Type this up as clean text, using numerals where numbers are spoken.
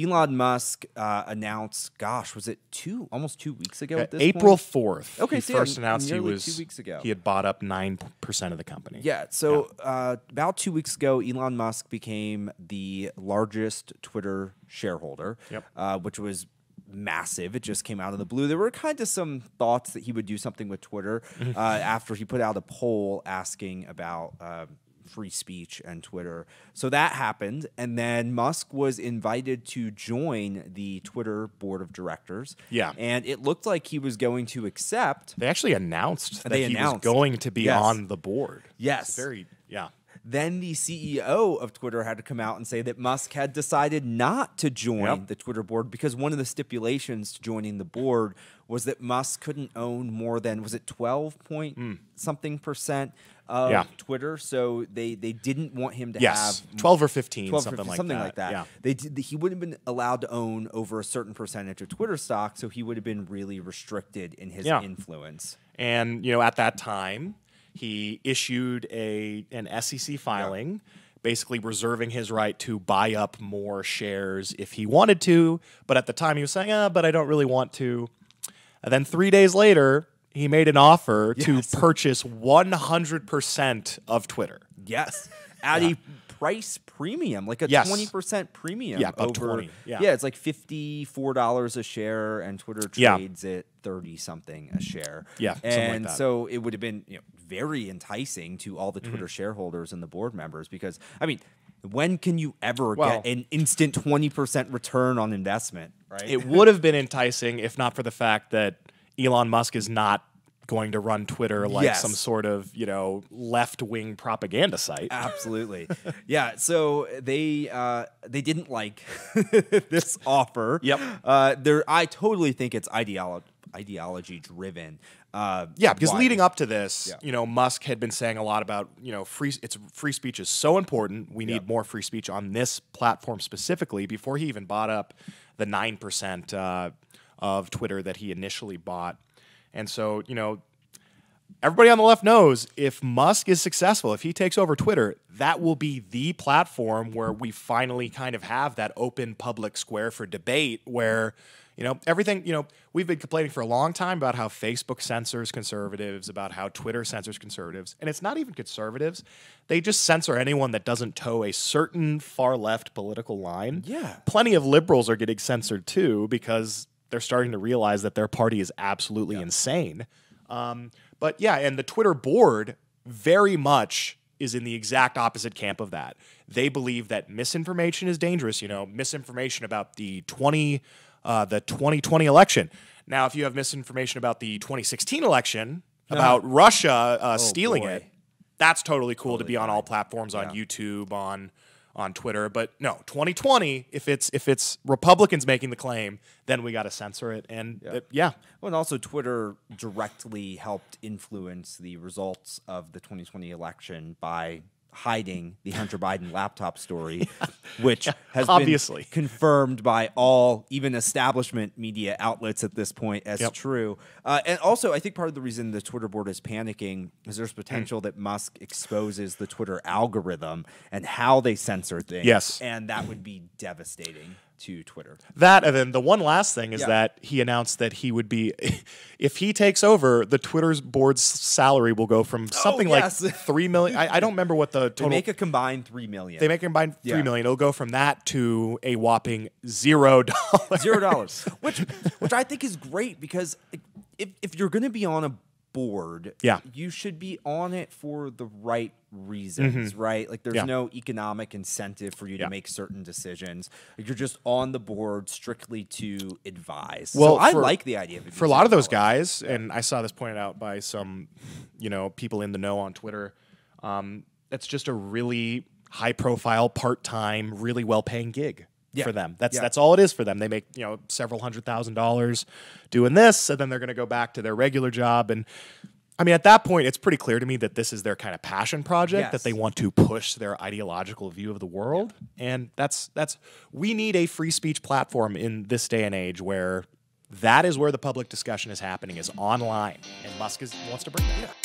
Elon Musk announced, gosh, was it almost 2 weeks ago at this April point? 4th. Okay, he so first announced he 2 was weeks ago. He had bought up 9% of the company. Yeah, so about 2 weeks ago, Elon Musk became the largest Twitter shareholder, which was massive. It just came out of the blue. There were kind of some thoughts that he would do something with Twitter after he put out a poll asking about free speech and Twitter. So that happened, and then Musk was invited to join the Twitter board of directors. Yeah. And it looked like he was going to accept. They actually announced that he was going to be on the board. Yes. It's very, Then the CEO of Twitter had to come out and say that Musk had decided not to join the Twitter board because one of the stipulations to joining the board was that Musk couldn't own more than, was it 12 point something percent of Twitter? So they didn't want him to have 12 or 15, 12 something like that. Yeah. He wouldn't have been allowed to own over a certain percentage of Twitter stock, so he would have been really restricted in his influence. And at that time, he issued an SEC filing, basically reserving his right to buy up more shares if he wanted to. But at the time, he was saying, but I don't really want to. And then 3 days later, he made an offer to purchase 100% of Twitter. Yes. At a price premium, like a 20% premium. Yeah, about over, 20. Yeah, it's like $54 a share, and Twitter trades at 30-something a share. Yeah, and like that. so it would have been very enticing to all the Twitter shareholders and the board members because, I mean, when can you ever get an instant 20% return on investment, right? It would have been enticing if not for the fact that Elon Musk is not going to run Twitter like some sort of, left-wing propaganda site. Absolutely. Yeah, so they didn't like this offer. Yep. I totally think it's ideology driven. Because leading up to this, Musk had been saying a lot about, free speech is so important. We need more free speech on this platform specifically before he even bought up the 9% of Twitter that he initially bought. And so, everybody on the left knows if Musk is successful, if he takes over Twitter, that will be the platform where we finally kind of have that open public square for debate where, everything, we've been complaining for a long time about how Facebook censors conservatives, about how Twitter censors conservatives. And it's not even conservatives. They just censor anyone that doesn't toe a certain far left political line. Yeah. Plenty of liberals are getting censored too because they're starting to realize that their party is absolutely insane. But yeah, and the Twitter board very much is in the exact opposite camp of that. They believe that misinformation is dangerous. Misinformation about the 2020 election. Now, if you have misinformation about the 2016 election, about Russia stealing it, that's totally cool to be on all platforms, on YouTube, on Twitter. But no, 2020, if it's Republicans making the claim, then we got to censor it. And well, and also Twitter directly helped influence the results of the 2020 election by hiding the Hunter Biden laptop story, which has obviously been confirmed by all, even establishment media outlets at this point as true. And also, I think part of the reason the Twitter board is panicking is there's potential that Musk exposes the Twitter algorithm and how they censor things. Yes. And that would be devastating to Twitter. That, and then the one last thing is that he announced that he would be, if he takes over, the Twitter's board's salary will go from something like $3 million. I don't remember what the total. They make a combined $3 million. They make a combined $3 million. It'll go from that to a whopping $0. $0, which I think is great because if you're going to be on a board, you should be on it for the right reasons, right? Like there's no economic incentive for you to make certain decisions. Like, you're just on the board strictly to advise. Well, so I like the idea of it. For a lot of those guys, and I saw this pointed out by some, people in the know on Twitter, that's just a really high-profile, part-time, really well-paying gig. For them. That's all it is for them. They make, several $100,000 doing this, and then they're going to go back to their regular job. And I mean, at that point, it's pretty clear to me that this is their kind of passion project, that they want to push their ideological view of the world. And we need a free speech platform in this day and age where that is where the public discussion is happening, is online. And Musk wants to bring that.